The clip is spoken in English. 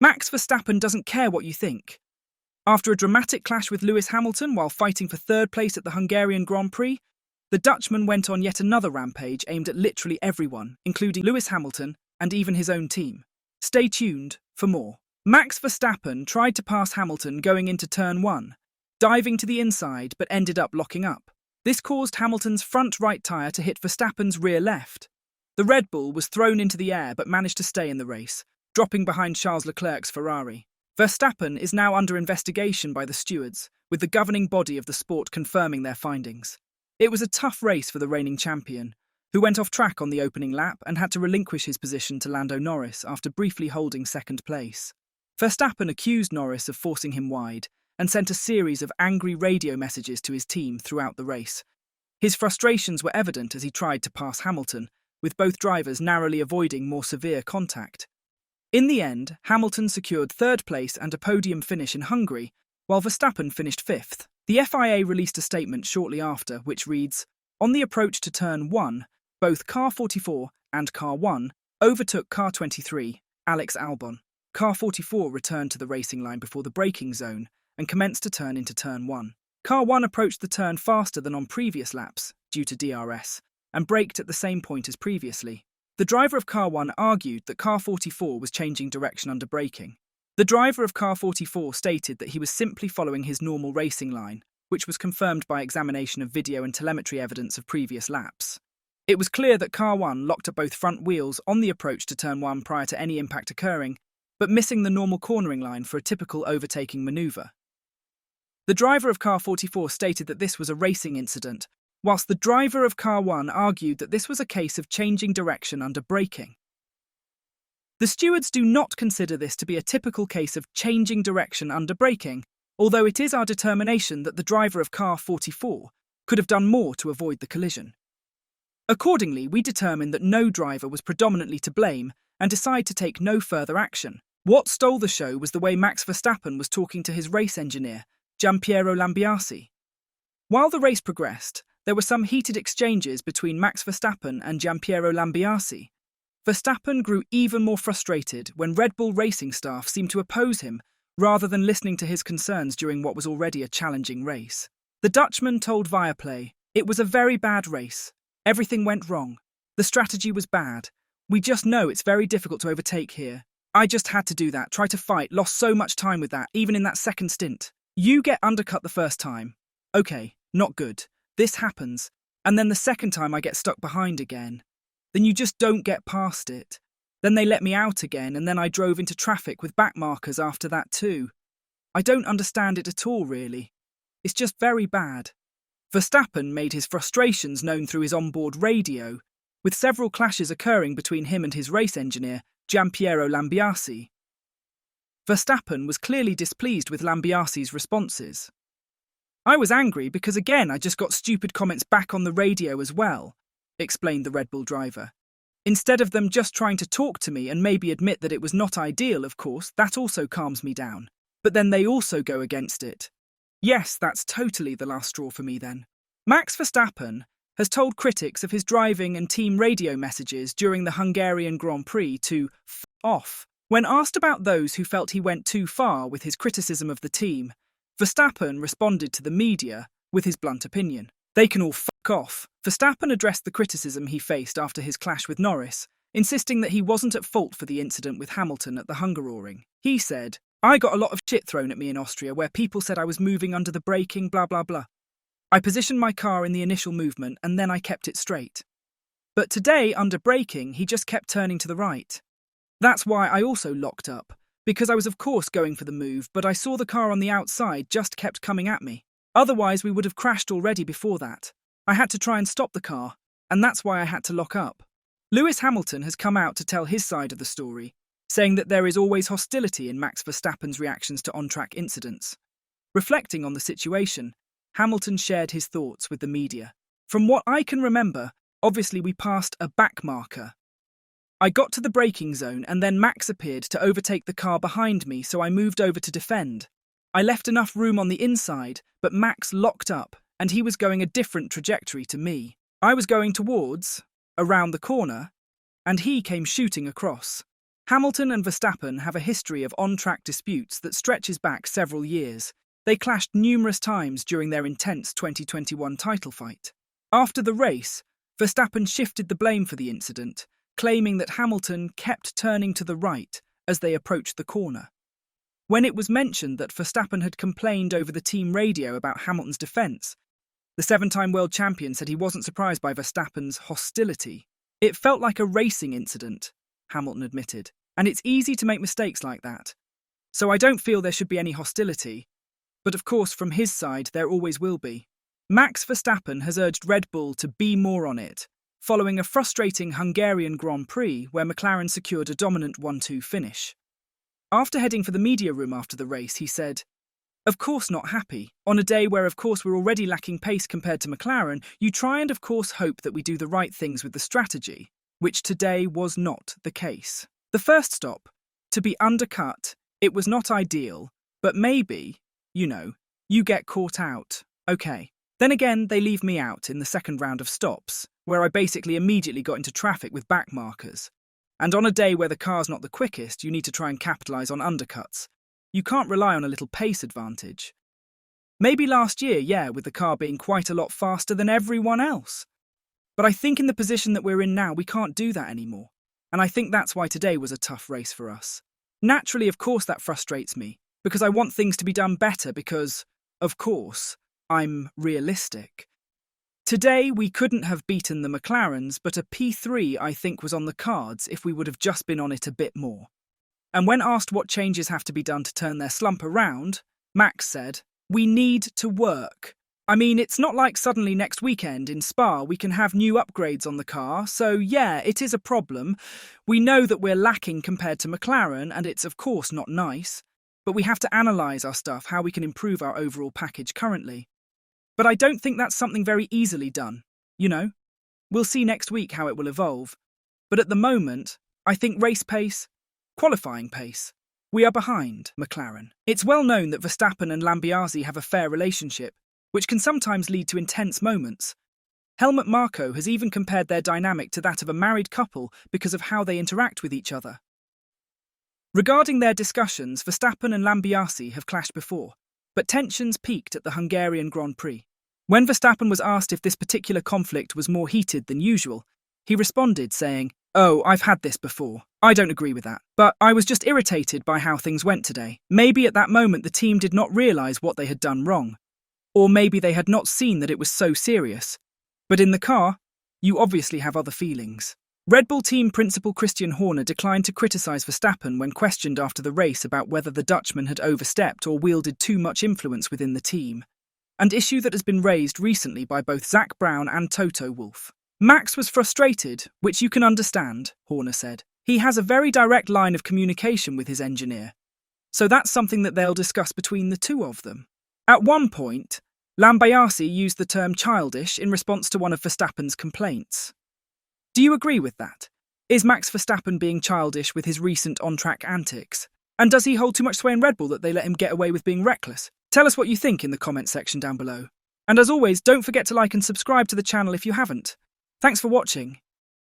Max Verstappen doesn't care what you think. After a dramatic clash with Lewis Hamilton while fighting for third place at the Hungarian Grand Prix, the Dutchman went on yet another rampage aimed at literally everyone, including Lewis Hamilton and even his own team. Stay tuned for more. Max Verstappen tried to pass Hamilton going into turn 1, diving to the inside but ended up locking up. This caused Hamilton's front right tyre to hit Verstappen's rear left. The Red Bull was thrown into the air but managed to stay in the race, dropping behind Charles Leclerc's Ferrari. Verstappen is now under investigation by the stewards, with the governing body of the sport confirming their findings. It was a tough race for the reigning champion, who went off track on the opening lap and had to relinquish his position to Lando Norris after briefly holding second place. Verstappen accused Norris of forcing him wide and sent a series of angry radio messages to his team throughout the race. His frustrations were evident as he tried to pass Hamilton, with both drivers narrowly avoiding more severe contact. In the end, Hamilton secured third place and a podium finish in Hungary, while Verstappen finished fifth. The FIA released a statement shortly after, which reads, "On the approach to turn 1, both car 44 and car 1 overtook car 23, Alex Albon. Car 44 returned to the racing line before the braking zone and commenced to turn into turn 1. Car 1 approached the turn faster than on previous laps, due to DRS, and braked at the same point as previously. The driver of car 1 argued that car 44 was changing direction under braking. The driver of car 44 stated that he was simply following his normal racing line, which was confirmed by examination of video and telemetry evidence of previous laps. It was clear that car 1 locked up both front wheels on the approach to turn 1 prior to any impact occurring, but missing the normal cornering line for a typical overtaking manoeuvre. The driver of car 44 stated that this was a racing incident, whilst the driver of car 1 argued that this was a case of changing direction under braking. The stewards do not consider this to be a typical case of changing direction under braking, although it is our determination that the driver of car 44 could have done more to avoid the collision. Accordingly, we determined that no driver was predominantly to blame and decide to take no further action. What stole the show was the way Max Verstappen was talking to his race engineer, Giampiero Lambiase. While the race progressed, there were some heated exchanges between Max Verstappen and Giampiero Lambiase. Verstappen grew even more frustrated when Red Bull racing staff seemed to oppose him rather than listening to his concerns during what was already a challenging race. The Dutchman told Viaplay, "It was a very bad race. Everything went wrong. The strategy was bad. We just know it's very difficult to overtake here. I just had to do that, try to fight, lost so much time with that, even in that second stint. You get undercut the first time. Okay, not good. This happens. And then the second time I get stuck behind again. Then you just don't get past it. Then they let me out again, and then I drove into traffic with back markers after that too. I don't understand it at all, really. It's just very bad." Verstappen made his frustrations known through his onboard radio, with several clashes occurring between him and his race engineer, Giampiero Lambiase. Verstappen was clearly displeased with Lambiase's responses. "I was angry because again I just got stupid comments back on the radio as well," explained the Red Bull driver. "Instead of them just trying to talk to me and maybe admit that it was not ideal, of course, that also calms me down. But then they also go against it. Yes, that's totally the last straw for me then." Max Verstappen has told critics of his driving and team radio messages during the Hungarian Grand Prix to f off. When asked about those who felt he went too far with his criticism of the team, Verstappen responded to the media with his blunt opinion. "They can all fuck off." Verstappen addressed the criticism he faced after his clash with Norris, insisting that he wasn't at fault for the incident with Hamilton at the Hungaroring. He said, "I got a lot of shit thrown at me in Austria where people said I was moving under the braking, blah blah blah. I positioned my car in the initial movement and then I kept it straight. But today, under braking, he just kept turning to the right. That's why I also locked up, because I was of course going for the move, but I saw the car on the outside just kept coming at me. Otherwise we would have crashed already before that. I had to try and stop the car, and that's why I had to lock up." Lewis Hamilton has come out to tell his side of the story, saying that there is always hostility in Max Verstappen's reactions to on-track incidents. Reflecting on the situation, Hamilton shared his thoughts with the media. "From what I can remember, obviously we passed a back marker. I got to the braking zone and then Max appeared to overtake the car behind me, so I moved over to defend. I left enough room on the inside, but Max locked up and he was going a different trajectory to me. I was going towards, around the corner, and he came shooting across." Hamilton and Verstappen have a history of on-track disputes that stretches back several years. They clashed numerous times during their intense 2021 title fight. After the race, Verstappen shifted the blame for the incident, claiming that Hamilton kept turning to the right as they approached the corner. When it was mentioned that Verstappen had complained over the team radio about Hamilton's defence, the seven-time world champion said he wasn't surprised by Verstappen's hostility. "It felt like a racing incident," Hamilton admitted, "and it's easy to make mistakes like that. So I don't feel there should be any hostility. But of course, from his side, there always will be." Max Verstappen has urged Red Bull to be more on it, following a frustrating Hungarian Grand Prix where McLaren secured a dominant 1-2 finish. After heading for the media room after the race, he said, "Of course not happy. On a day where of course we're already lacking pace compared to McLaren, you try and of course hope that we do the right things with the strategy, which today was not the case. The first stop, to be undercut, it was not ideal, but maybe, you get caught out. Okay. Then again, they leave me out in the second round of stops, where I basically immediately got into traffic with back markers. And on a day where the car's not the quickest, you need to try and capitalise on undercuts. You can't rely on a little pace advantage. Maybe last year, yeah, with the car being quite a lot faster than everyone else. But I think in the position that we're in now, we can't do that anymore. And I think that's why today was a tough race for us. Naturally, of course, that frustrates me, because I want things to be done better because, of course, I'm realistic. Today, we couldn't have beaten the McLarens, but a P3 I think was on the cards if we would have just been on it a bit more." And when asked what changes have to be done to turn their slump around, Max said, "We need to work. I mean, it's not like suddenly next weekend in Spa we can have new upgrades on the car, so yeah, it is a problem. We know that we're lacking compared to McLaren, and it's of course not nice, but we have to analyse our stuff, how we can improve our overall package currently. But I don't think that's something very easily done, We'll see next week how it will evolve. But at the moment, I think race pace, qualifying pace, we are behind McLaren. It's well known that Verstappen and Lambiase have a fair relationship, which can sometimes lead to intense moments. Helmut Marko has even compared their dynamic to that of a married couple because of how they interact with each other. Regarding their discussions, Verstappen and Lambiase have clashed before, but tensions peaked at the Hungarian Grand Prix. When Verstappen was asked if this particular conflict was more heated than usual, he responded saying, "Oh, I've had this before. I don't agree with that. But I was just irritated by how things went today. Maybe at that moment the team did not realise what they had done wrong. Or maybe they had not seen that it was so serious. But in the car, you obviously have other feelings." Red Bull team principal Christian Horner declined to criticise Verstappen when questioned after the race about whether the Dutchman had overstepped or wielded too much influence within the team, an issue that has been raised recently by both Zak Brown and Toto Wolff. "Max was frustrated, which you can understand," Horner said. "He has a very direct line of communication with his engineer, so that's something that they'll discuss between the two of them." At one point, Lambiase used the term childish in response to one of Verstappen's complaints. Do you agree with that? Is Max Verstappen being childish with his recent on-track antics? And does he hold too much sway in Red Bull that they let him get away with being reckless? Tell us what you think in the comment section down below. And as always, don't forget to like and subscribe to the channel if you haven't. Thanks for watching.